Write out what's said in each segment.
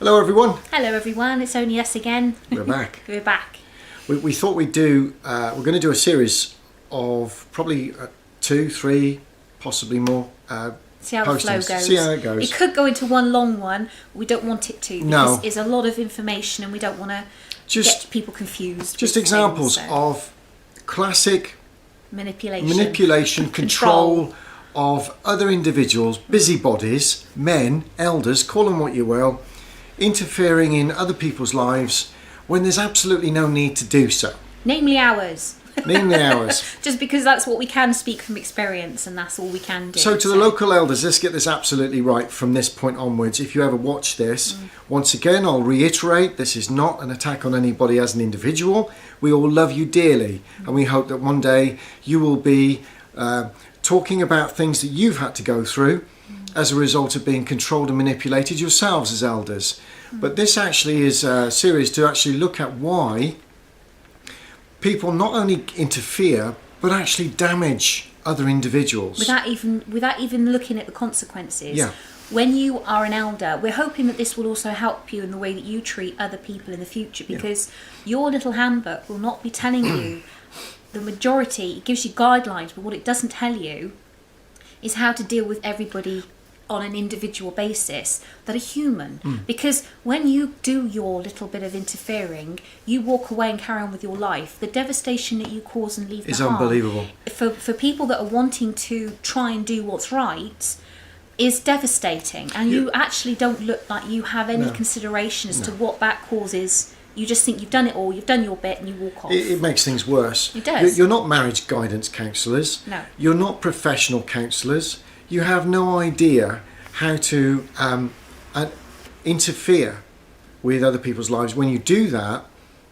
Hello everyone. Hello everyone, it's only us again. We're back. We're back. We thought we'd do, we're going to do a series of probably 2, 3, possibly more See how postings. the flow goes. See how it goes. It could go into one long one. We don't want it to because No. it's a lot of information and we don't want to get people confused. Just with examples things, so. of classic manipulation, control of other individuals, busybodies, men, elders, call them what you will, interfering in other people's lives when there's absolutely no need to do so. Namely ours. Namely ours. Just because that's what we can speak from experience and that's all we can do. So to the local elders, let's get this absolutely right from this point onwards. If you ever watch this, once again, I'll reiterate, this is not an attack on anybody as an individual. We all love you dearly and we hope that one day you will be talking about things that you've had to go through as a result of being controlled and manipulated yourselves as elders. But this actually is a series to actually look at why people not only interfere but actually damage other individuals without even looking at the consequences. Yeah. When you are an elder, we're hoping that this will also help you in the way that you treat other people in the future, because your little handbook will not be telling you the majority. It gives you guidelines, but what it doesn't tell you is how to deal with everybody on an individual basis that are human. Because when you do your little bit of interfering, you walk away and carry on with your life. The devastation that you cause and leave is behind unbelievable. for people that are wanting to try and do what's right is devastating, and you actually don't look like you have any consideration as to what that causes. You just think you've done it all, you've done your bit, and you walk off. It makes things worse. It does. You're not marriage guidance counsellors. No. You're not professional counsellors. You have no idea how to interfere with other people's lives. When you do that,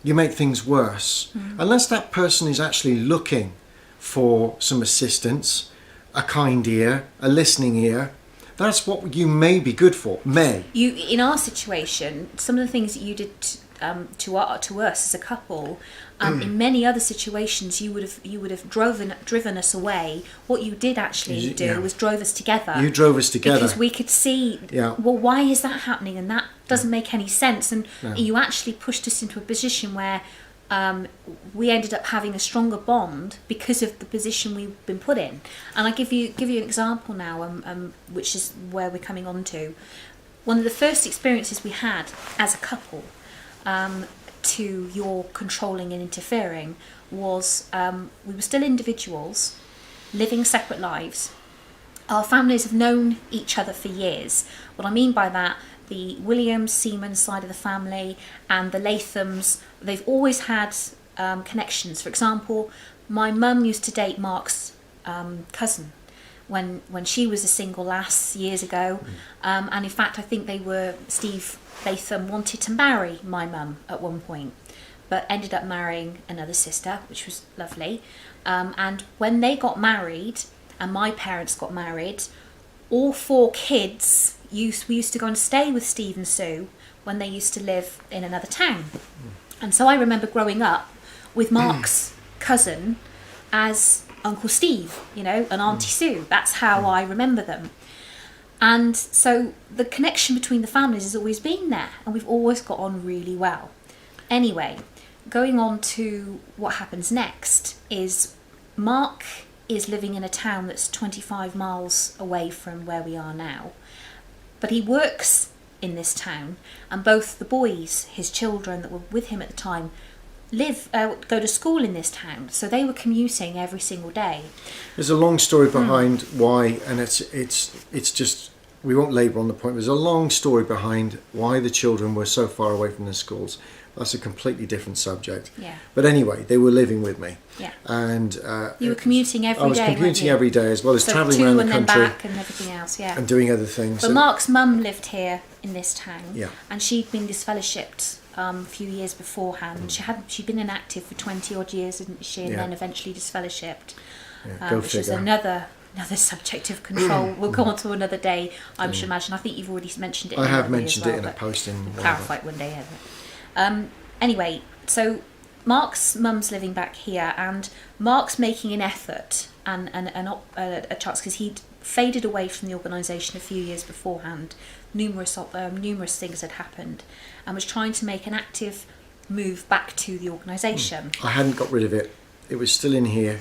you make things worse. Unless that person is actually looking for some assistance, a kind ear, a listening ear, that's what you may be good for. You, in our situation, some of the things that you did to us as a couple, in many other situations you would have driven us away. What you did actually do was drove us together. You drove us together because we could see, well, why is that happening, and that doesn't make any sense. And you actually pushed us into a position where we ended up having a stronger bond because of the position we've been put in. And I give you an example now, which is where we're coming on to. One of the first experiences we had as a couple to your controlling and interfering was we were still individuals living separate lives. Our families have known each other for years. What I mean by that, the Williams Seaman side of the family and the Lathams, they've always had connections. For example, my mum used to date Mark's cousin when she was a single lass years ago, and in fact I think Steve Latham wanted to marry my mum at one point, but ended up marrying another sister, which was lovely. And when they got married and my parents got married, all 4 kids we used to go and stay with Steve and Sue when they used to live in another town. And so I remember growing up with Mark's cousin as Uncle Steve, and Auntie Sue. That's how I remember them. And so the connection between the families has always been there, and we've always got on really well. Anyway, going on to what happens next is Mark is living in a town that's 25 miles away from where we are now, but he works in this town, and both the boys, his children that were with him at the time, go to school in this town, so they were commuting every single day. There's a long story behind why, and it's just, we won't labour on the point. There's a long story behind why the children were so far away from their schools. That's a completely different subject. Yeah. But anyway, they were living with me. Yeah. And you were commuting every day. I was commuting every day, as well as travelling around the country. And then back and everything else, and doing other things. But Mark's mum lived here in this town. Yeah. And she'd been disfellowshipped a few years beforehand. She'd been inactive for 20 odd years, didn't she? And then eventually disfellowshipped, which is another subject of control. We'll go on to another day, I should imagine. I think you've already mentioned it. I have mentioned it in a post in. Clarify it one day, hasn't it? Anyway, so Mark's mum's living back here, and Mark's making an effort and a chance, because he'd faded away from the organisation a few years beforehand. Numerous things had happened, and was trying to make an active move back to the organisation. I hadn't got rid of it. It was still in here,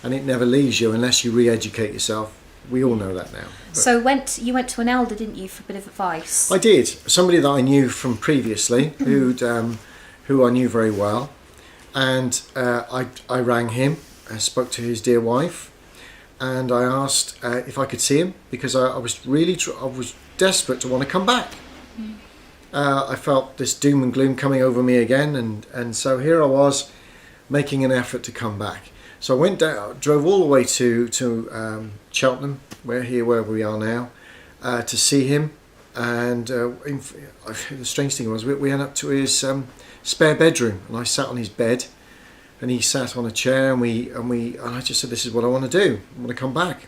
and it never leaves you unless you re-educate yourself. We all know that now. But So you went to an elder, didn't you, for a bit of advice? I did. Somebody that I knew from previously, who I knew very well, and I rang him, I spoke to his dear wife, and I asked if I could see him, because I was really I was desperate to want to come back. I felt this doom and gloom coming over me again, and so here I was making an effort to come back. So I went down, drove all the way to Cheltenham, where we are now, to see him. And the strange thing was, we went up to his spare bedroom, and I sat on his bed, and he sat on a chair, and I just said, "This is what I want to do. I want to come back.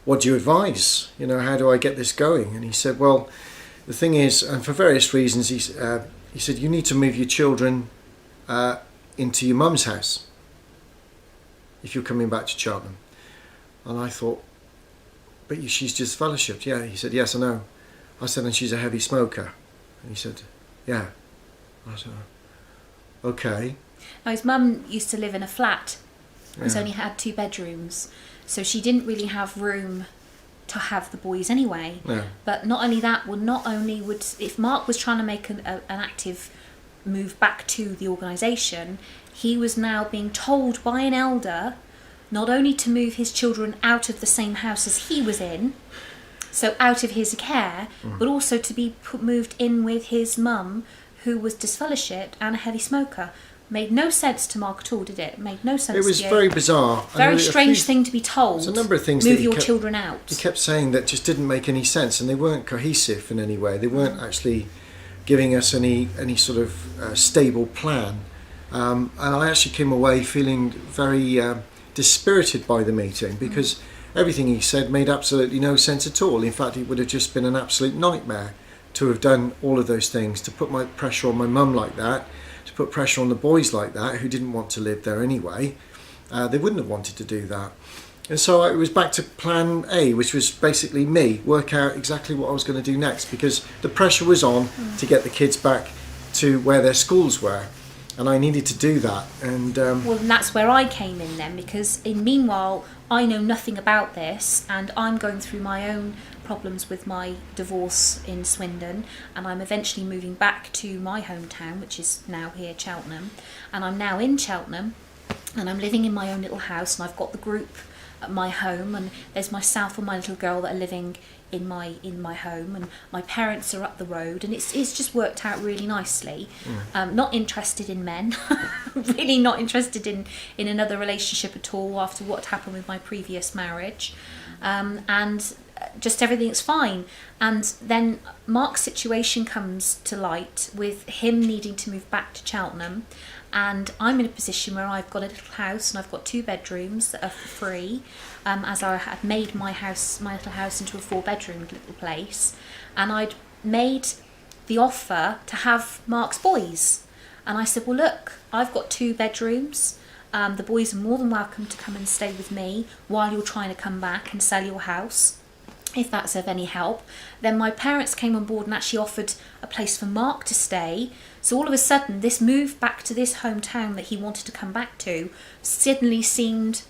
What do you advise? How do I get this going?" And he said, "Well, the thing is, and for various reasons, he said, you need to move your children into your mum's house if you're coming back to Cheltenham." And I thought, "But she's just fellowshipped." "Yeah." He said, "Yes, I know." I said, "And she's a heavy smoker." And he said, "Yeah." I said, "Okay." Now, his mum used to live in a flat. It's Yeah. only had 2 bedrooms, so she didn't really have room to have the boys anyway. Yeah. But not only that, if Mark was trying to make an active move back to the organisation, he was now being told by an elder not only to move his children out of the same house as he was in, so out of his care, but also to be moved in with his mum, who was disfellowshipped and a heavy smoker. Made no sense to Mark at all, did it? Made no sense. It was to you. very bizarre. Very strange thing to be told. There's a number of things Move that he your kept- children out. He kept saying that just didn't make any sense, and they weren't cohesive in any way. They weren't actually giving us any sort of stable plan. And I actually came away feeling very dispirited by the meeting, because everything he said made absolutely no sense at all. In fact, it would have just been an absolute nightmare to have done all of those things, to put my pressure on my mum like that, to put pressure on the boys like that, who didn't want to live there anyway. They wouldn't have wanted to do that. And so it was back to plan A, which was basically work out exactly what I was going to do next, because the pressure was on to get the kids back to where their schools were, and I needed to do that. And Well, and that's where I came in then, because meanwhile I know nothing about this, and I'm going through my own problems with my divorce in Swindon, and I'm eventually moving back to my hometown, which is now here, Cheltenham, and I'm now in Cheltenham, and I'm living in my own little house, and I've got the group at my home, and there's myself and my little girl that are living in my home, and my parents are up the road, and it's just worked out really nicely. Not interested in men, really not interested in another relationship at all after what happened with my previous marriage, and just everything's fine. And then Mark's situation comes to light with him needing to move back to Cheltenham, and I'm in a position where I've got a little house and I've got 2 bedrooms that are free, as I had made my little house into a 4-bedroom little place, and I'd made the offer to have Mark's boys, and I said, well, look, I've got 2 bedrooms, the boys are more than welcome to come and stay with me while you're trying to come back and sell your house, if that's of any help. Then my parents came on board and actually offered a place for Mark to stay. So all of a sudden, this move back to this hometown that he wanted to come back to suddenly seemed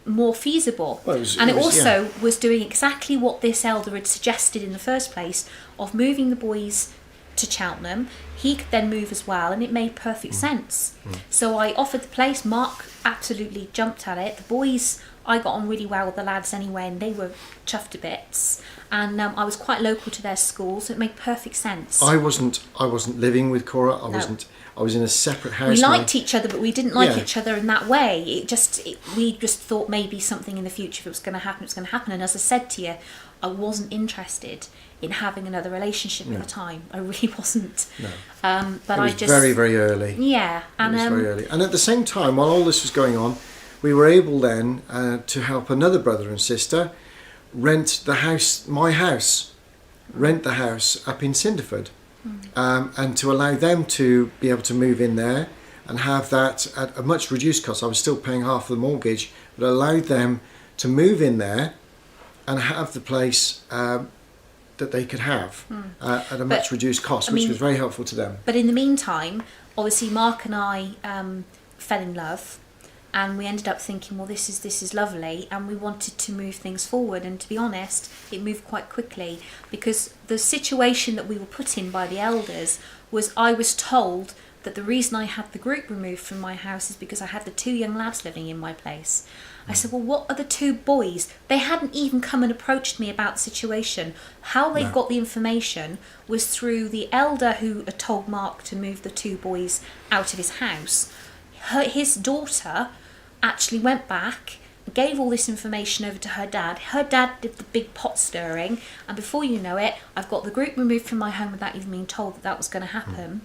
more feasible. Well, it also was doing exactly what this elder had suggested in the first place, of moving the boys to Cheltenham. He could then move as well, and it made perfect sense. So I offered the place. Mark absolutely jumped at it. The boys, I got on really well with the lads anyway, and they were chuffed to bits. And I was quite local to their school, so it made perfect sense. I wasn't living with Cora. I was in a separate house. We liked each other, but we didn't like each other in that way. We just thought maybe something in the future, if it was going to happen, it was going to happen. And as I said to you, I wasn't interested in having another relationship at the time. I really wasn't. No. But it was very, very early. Yeah. And it was very early. And at the same time, while all this was going on, we were able then to help another brother and sister rent the house up in Cinderford, and to allow them to be able to move in there and have that at a much reduced cost. I was still paying half the mortgage, but allowed them to move in there and have the place that they could have at a much reduced cost, which was very helpful to them. But in the meantime, obviously Mark and I fell in love, and we ended up thinking, well, this is lovely, and we wanted to move things forward. And to be honest, it moved quite quickly, because the situation that we were put in by the elders was, I was told that the reason I had the group removed from my house is because I had the 2 young lads living in my place. I said, well, what are the 2 boys? They hadn't even come and approached me about the situation. How they got the information was through the elder who had told Mark to move the 2 boys out of his house. His daughter actually went back, gave all this information over to her dad. Her dad did the big pot stirring, and before you know it, I've got the group removed from my home without even being told that that was going to happen.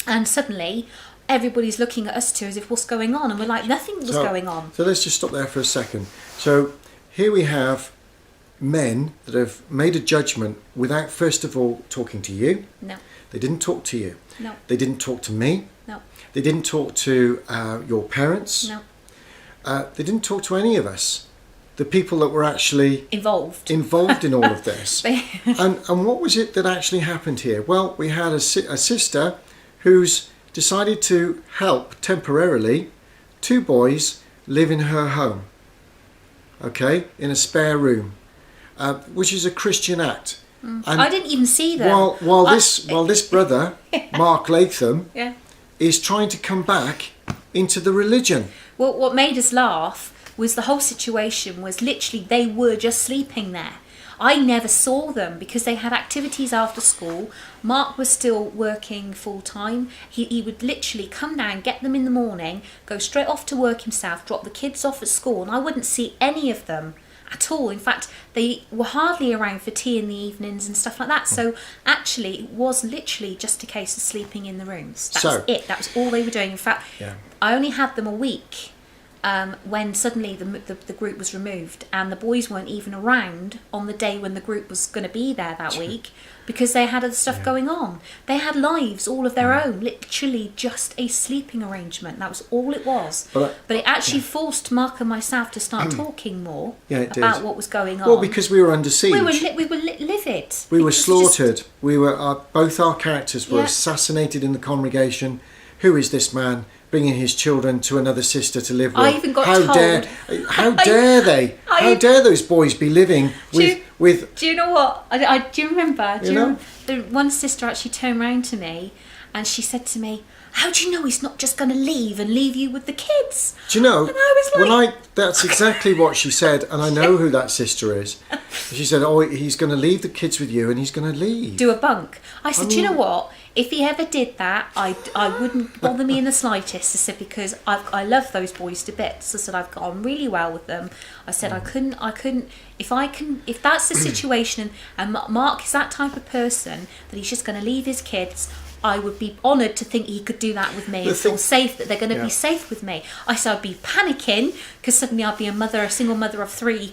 And suddenly everybody's looking at us 2 as if, what's going on? And we're like, nothing was going on. So let's just stop there for a second. So here we have men that have made a judgment without first of all talking to you. No. They didn't talk to you. No. They didn't talk to me. No. They didn't talk to your parents. No. They didn't talk to any of us, the people that were actually involved in all of this. and what was it that actually happened here? Well, we had a sister who's decided to help temporarily 2 boys live in her home, okay, in a spare room, which is a Christian act. And I didn't even see them. While this brother, Mark Latham, is trying to come back into the religion. Well, what made us laugh was the whole situation was literally they were just sleeping there. I never saw them because they had activities after school. Mark was still working full time. He would literally come down, get them in the morning, go straight off to work himself, drop the kids off at school, and I wouldn't see any of them at all. In fact, they were hardly around for tea in the evenings and stuff like that. So actually, it was literally just a case of sleeping in the rooms. That was it. That was all they were doing. In fact, I only had them a week when suddenly the group was removed, and the boys weren't even around on the day when the group was going to be there that week, because they had other stuff going on. They had lives all of their own, literally just a sleeping arrangement. That was all it was. But it actually forced Mark and myself to start talking more about what was going on. Well, because we were under siege. We were livid. We were slaughtered. We were both our characters were assassinated in the congregation. Who is this man bringing his children to another sister to live with? I even got told. How dare they? How dare those boys be living with? Do you know what? Do you remember? One sister actually turned round to me, and she said to me, "How do you know he's not just going to leave you with the kids?" Do you know? And I was like, that's exactly what she said, and I know who that sister is. She said, "Oh, he's going to leave the kids with you, and he's going to leave." Do a bunk. I said, do you know what? If he ever did that, I wouldn't bother me in the slightest. I said, because I love those boys to bits. I said, I've got on really well with them. I said, I couldn't, if that's the situation, and Mark is that type of person that he's just going to leave his kids, I would be honoured to think he could do that with me and feel safe, that they're going to be safe with me. I said I'd be panicking because suddenly I'd be a single mother of 3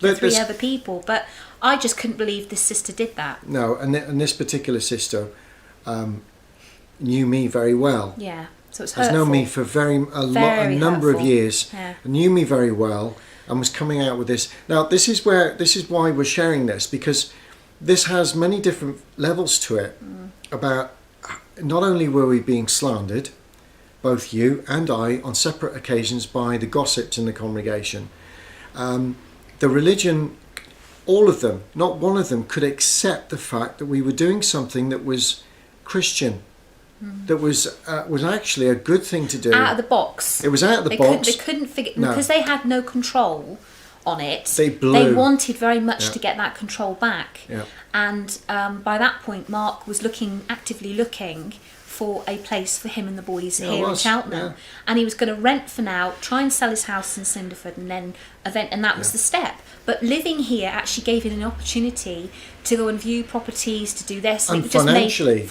other people. But I just couldn't believe this sister did that. No, and this particular sister knew me very well. Yeah, so it's hurtful. Has known me for a number of years. Yeah. Knew me very well and was coming out with this. Now this is why we're sharing this, because this has many different levels to it. About not only were we being slandered, both you and I, on separate occasions by the gossips in the congregation. The religion, all of them, not one of them could accept the fact that we were doing something that was Christian, that was actually a good thing to do. Out of the box. It was out of the box. They couldn't figure, because they had no control on it. They wanted very much to get that control back. Yeah. And by that point, Mark was actively looking for a place for him and the boys here in Cheltenham, and he was going to rent for now, try and sell his house in Cinderford, and then and that was the step. But living here actually gave him an opportunity to go and view properties, to do this. And it financially,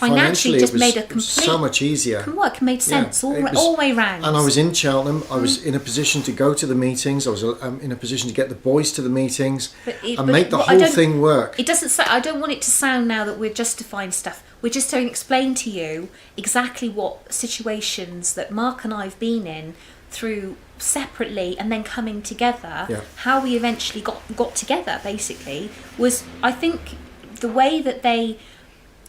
just made a complete, so much easier. It made sense all the way round. And I was in Cheltenham. I was in a position to go to the meetings. I was in a position to get the boys to the meetings and make the whole thing work. It doesn't. I don't want it to sound now that we're justifying stuff. We're just trying to explain to you exactly what situations that Mark and I have been in through separately and then coming together, Yeah. how we eventually got together basically was, I think, the way that they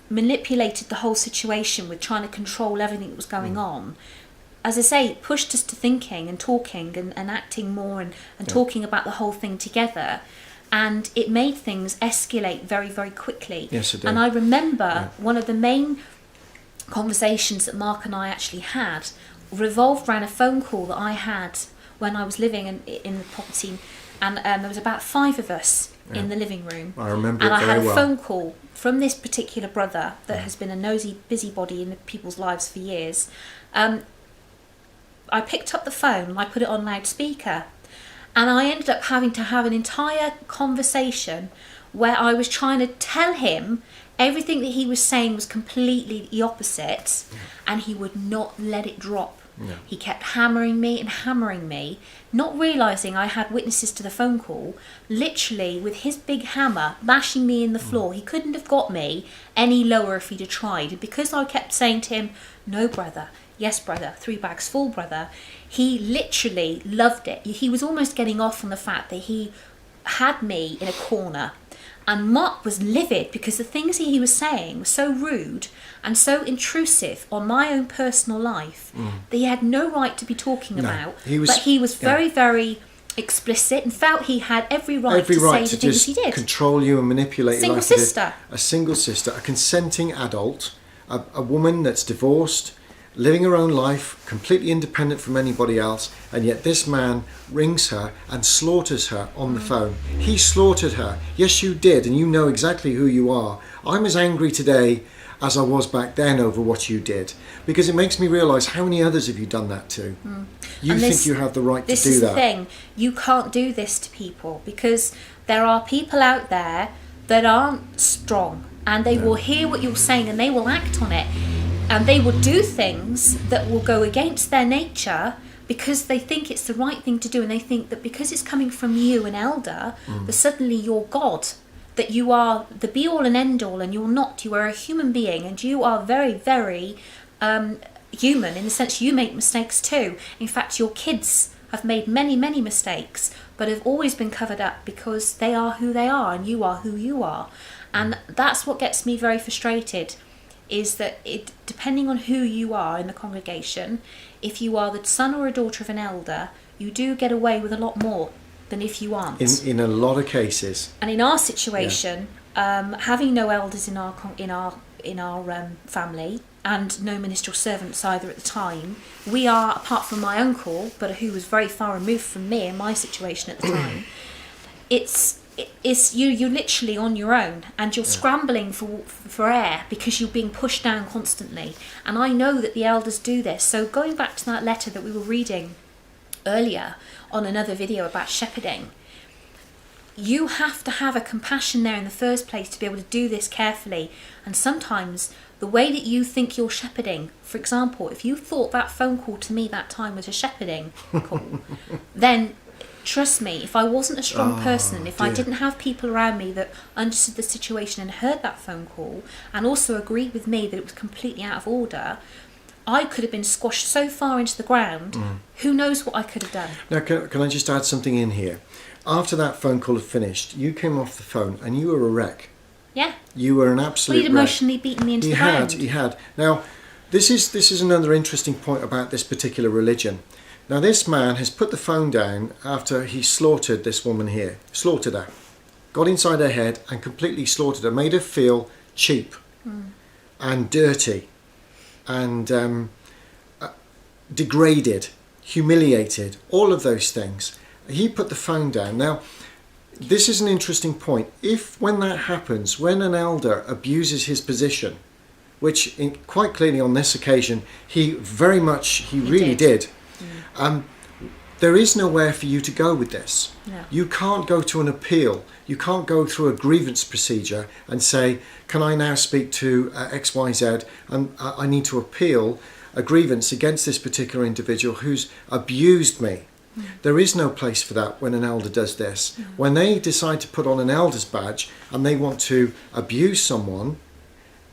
manipulated the whole situation with trying to control everything that was going on. As I say, it pushed us to thinking and talking and acting more and talking about the whole thing together. And it made things escalate very, very quickly. Yes, it did. And I remember one of the main conversations that Mark and I actually had revolved around a phone call that I had when I was living in the property. And there was about 5 of us in the living room. I remember and it I very had a well. phone call from this particular brother that has been a nosy busybody in people's lives for years. I picked up the phone, I put it on loudspeaker, and I ended up having to have an entire conversation where I was trying to tell him everything that he was saying was completely the opposite, and he would not let it drop. Yeah. He kept hammering me, not realising I had witnesses to the phone call, literally with his big hammer bashing me in the floor. He couldn't have got me any lower if he'd have tried. And because I kept saying to him, no brother, yes brother, 3 bags full brother, he literally loved it. He was almost getting off on the fact that he had me in a corner. And Mark was livid because the things he was saying were so rude and so intrusive on my own personal life that he had no right to be talking about. But he was very, very explicit and felt he had every right to say the things he did. Control you and manipulate you. Single sister. A single sister, a consenting adult, a woman that's divorced, living her own life, completely independent from anybody else, and yet this man rings her and slaughters her on the phone. He slaughtered her. Yes, you did, and you know exactly who you are. I'm as angry today as I was back then over what you did, because it makes me realise how many others have you done that to. You think you have the right to do that. This is the thing. You can't do this to people because there are people out there that aren't strong, and they will hear what you're saying and they will act on it. And they will do things that will go against their nature because they think it's the right thing to do, and they think that because it's coming from you, an elder, that suddenly you're God, that you are the be-all and end-all, and you're not. You are a human being, and you are very, very human in the sense you make mistakes too. In fact, your kids have made many, many mistakes, but have always been covered up because they are who they are, and you are who you are. And that's what gets me very frustrated, is that it, depending on who you are in the congregation, if you are the son or a daughter of an elder, you do get away with a lot more than if you aren't. In a lot of cases. And in our situation, having no elders in our family and no ministerial servants either at the time, we are, apart from my uncle, but who was very far removed from me in my situation at the time, it's you're literally on your own, and you're scrambling for air because you're being pushed down constantly. And I know that the elders do this. So going back to that letter that we were reading earlier on another video about shepherding, you have to have a compassion there in the first place to be able to do this carefully. And sometimes the way that you think you're shepherding, for example, if you thought that phone call to me that time was a shepherding call, then trust me, if I wasn't a strong person, and if I didn't have people around me that understood the situation and heard that phone call and also agreed with me that it was completely out of order, I could have been squashed so far into the ground, who knows what I could have done. Now, can I just add something in here? After that phone call had finished, you came off the phone and you were a wreck. Yeah. You were an absolute wreck. He'd emotionally beaten me into the ground. He had. Now, this is another interesting point about this particular religion. Now, this man has put the phone down after he slaughtered this woman here. Slaughtered her. Got inside her head and completely slaughtered her. Made her feel cheap and dirty and degraded, humiliated, all of those things. He put the phone down. Now, this is an interesting point. If, when that happens, when an elder abuses his position, which quite clearly on this occasion, he really did. There is nowhere for you to go with this. No. You can't go to an appeal. You can't go through a grievance procedure and say, can I now speak to XYZ and I need to appeal a grievance against this particular individual who's abused me. There is no place for that when an elder does this. When they decide to put on an elder's badge and they want to abuse someone,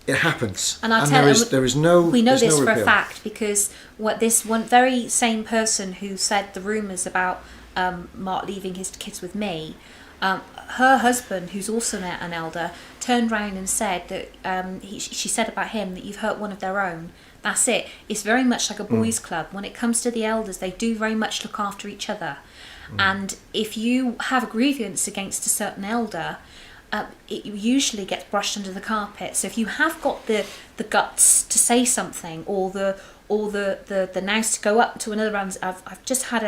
It happens. And there is no. We know this no for repeal. a fact because what this one very same person who said the rumours about Mark leaving his kids with me, her husband, who's also an elder, turned round and said that she said about him that you've hurt one of their own. That's it. It's very much like a boys' club. When it comes to the elders, they do very much look after each other. And if you have a grievance against a certain elder, it usually gets brushed under the carpet. So if you have got the guts to say something, or the nous to go up to another round, I've just had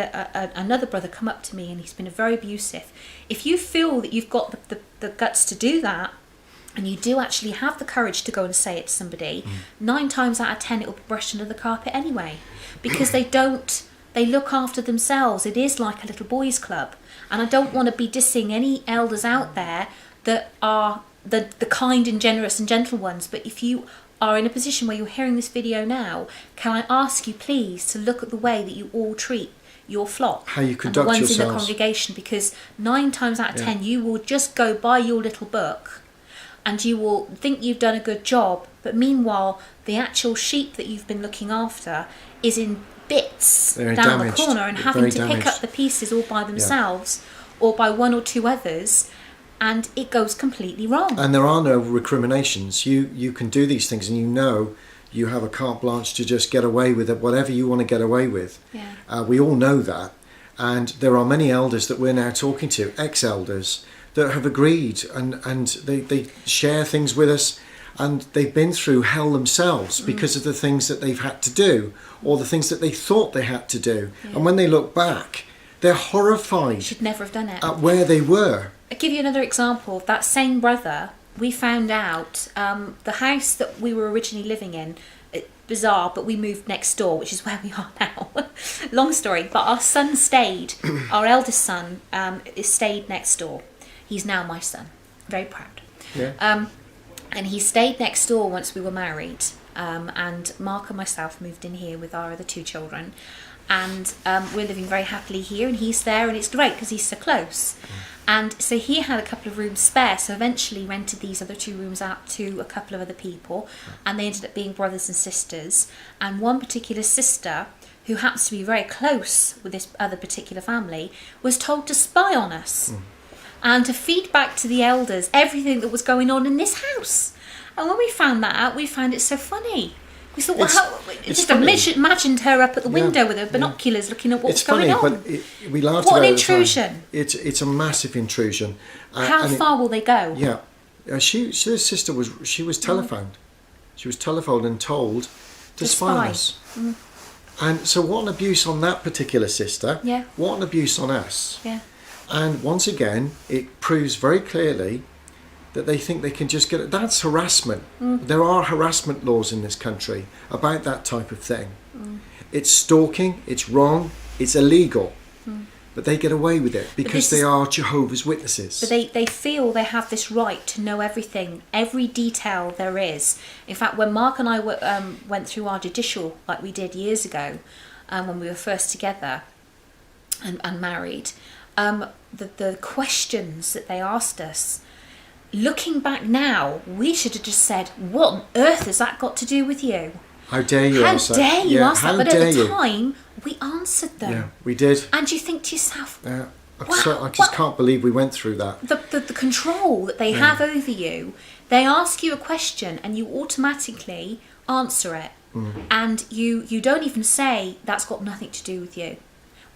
another brother come up to me and he's been very abusive. If you feel that you've got the guts to do that, and you do actually have the courage to go and say it to somebody, 9 times out of 10 it will be brushed under the carpet anyway, because they look after themselves. It is like a little boys' club, and I don't want to be dissing any elders out there that are the kind and generous and gentle ones, but if you are in a position where you're hearing this video now, can I ask you please to look at the way that you all treat your flock, how you conduct and the ones yourselves in the congregation, because 9 times out of 10 you will just go by your little book and you will think you've done a good job, but meanwhile the actual sheep that you've been looking after is in bits down damaged. the corner and They're having very to damaged. pick up the pieces all by themselves or by 1 or 2 others, and it goes completely wrong. And there are no recriminations. You can do these things, and you have a carte blanche to just get away with it, whatever you want to get away with. We all know that, and there are many elders that we're now talking to, ex-elders, that have agreed, and they share things with us, and they've been through hell themselves because of the things that they've had to do, or the things that they thought they had to do. And when they look back, they're horrified. Should never have done it. At where they were. I'll give you another example. That same brother, we found out the house that we were originally living in, bizarre, but we moved next door, which is where we are now. Long story, but our son stayed, our eldest son stayed next door. He's now my son. Very proud. Yeah. And he stayed next door once we were married. And Mark and myself moved in here with our other 2 children. And we're living very happily here, and he's there, and it's great because he's so close. And so he had a couple of rooms spare, so eventually rented these other 2 rooms out to a couple of other people, and they ended up being brothers and sisters. And one particular sister, who happens to be very close with this other particular family, was told to spy on us and to feed back to the elders everything that was going on in this house. And when we found that out, we found it so funny. We thought, imagined her up at the window with her binoculars looking at what's going on. It's funny, but we laughed what about an it at the time. intrusion. It's a massive intrusion. How far will they go? Yeah. This sister was telephoned. She was telephoned and told to spy on us. And so what an abuse on that particular sister. Yeah. What an abuse on us. Yeah. And once again, it proves very clearly that they think they can just get it. That's harassment. There are harassment laws in this country about that type of thing. It's stalking, it's wrong, it's illegal. But they get away with it because they are Jehovah's Witnesses. But they feel they have this right to know everything, every detail there is. In fact, when Mark and I went through our judicial, like we did years ago, when we were first together and married, the questions that they asked us, looking back now, we should have just said, what on earth has that got to do with you? How dare you ask that? How dare you ask that? But at the you? time, we answered them. Yeah, we did. And you think to yourself, I just can't believe we went through that. The control that they have over you, they ask you a question and you automatically answer it. And you don't even say, that's got nothing to do with you.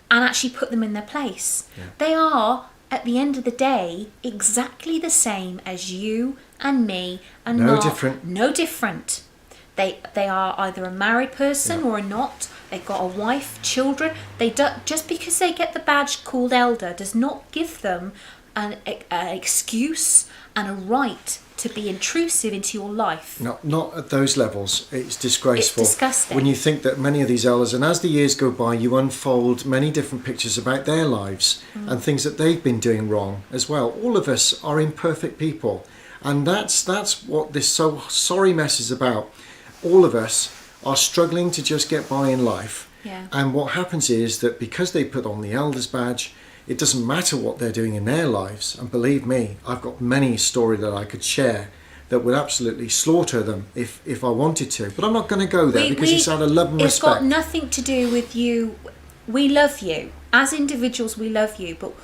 And actually put them in their place. Yeah. They are, at the end of the day, exactly the same as you and me and Mark. No different. They are either a married person or not. They've got a wife, children. Just because they get the badge called elder does not give them an excuse and a right to be intrusive into your life. No, not at those levels. It's disgraceful. It's disgusting. When you think that many of these elders, and as the years go by, you unfold many different pictures about their lives and things that they've been doing wrong as well. All of us are imperfect people, and that's what this so sorry mess is about. All of us are struggling to just get by in life. Yeah. And what happens is that because they put on the elder's badge, it doesn't matter what they're doing in their lives. And believe me, I've got many stories that I could share that would absolutely slaughter them if I wanted to. But I'm not going to go there because it's out of love and it's respect. got nothing to do with you. We love you. As individuals, we love you. But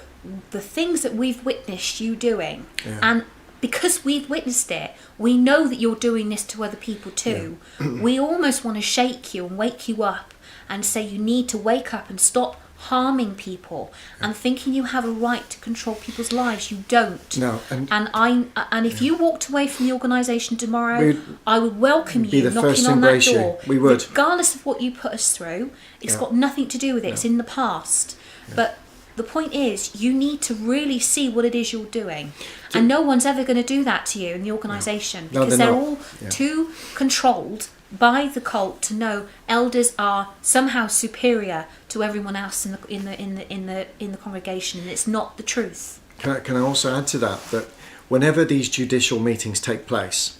the things that we've witnessed you doing, and because we've witnessed it, we know that you're doing this to other people too. We almost want to shake you and wake you up and say you need to wake up and stop harming people and thinking you have a right to control people's lives. You don't. No, and if you walked away from the organisation tomorrow, I would welcome you knocking on that door. We would, regardless of what you put us through. It's got nothing to do with it. It's in the past. But the point is, you need to really see what it is you're doing, and no one's ever going to do that to you in the organisation because they're all too controlled by the cult to know elders are somehow superior to everyone else in the congregation, and it's not the truth. Can I also add to that whenever these judicial meetings take place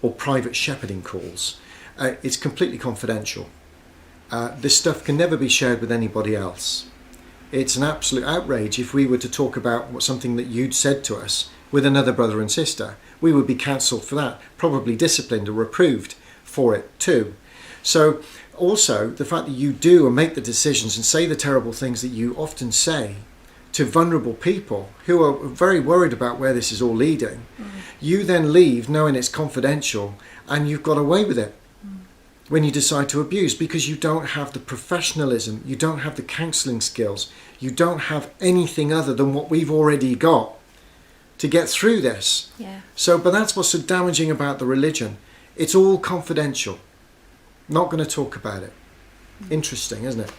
or private shepherding calls, it's completely confidential. This stuff can never be shared with anybody else. It's an absolute outrage if we were to talk about something that you'd said to us with another brother and sister. We would be cancelled for that, probably disciplined or reproved for it too. So also the fact that you do and make the decisions and say the terrible things that you often say to vulnerable people who are very worried about where this is all leading, you then leave knowing it's confidential and you've got away with it. When you decide to abuse, because you don't have the professionalism, you don't have the counselling skills, you don't have anything other than what we've already got to get through this. But that's what's so damaging about the religion. It's all confidential. Not going to talk about it. Interesting, isn't it?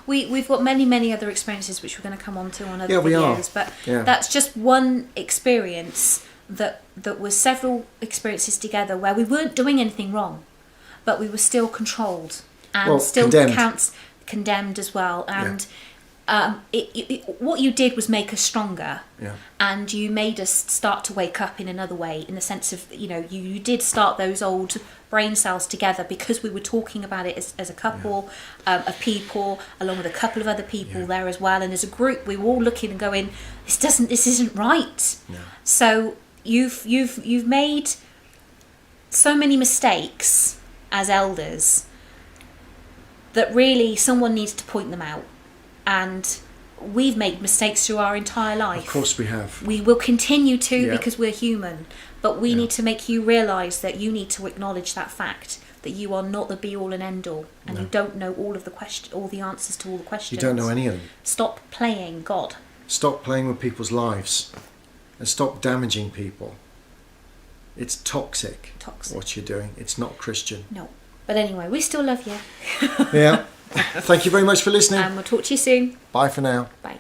We've got many other experiences which we're going to come on to on other videos, we are. But that's just one experience that was several experiences together where we weren't doing anything wrong, but we were still controlled and still condemned as well. And what you did was make us stronger, and you made us start to wake up in another way, in the sense of, you did start those old brain cells together because we were talking about it as a couple of people, along with a couple of other people there as well, and as a group we were all looking and going, this isn't right. So you've made so many mistakes as elders that really someone needs to point them out, and we've made mistakes through our entire life. Of course we have. We will continue to because we're human, but we need to make you realise that you need to acknowledge that fact, that you are not the be all and end all, and you don't know all the answers to all the questions. You don't know any of them. Stop playing God. Stop playing with people's lives and stop damaging people. It's toxic. What you're doing. It's not Christian. No. But anyway, we still love you. Thank you very much for listening. And we'll talk to you soon. Bye for now. Bye.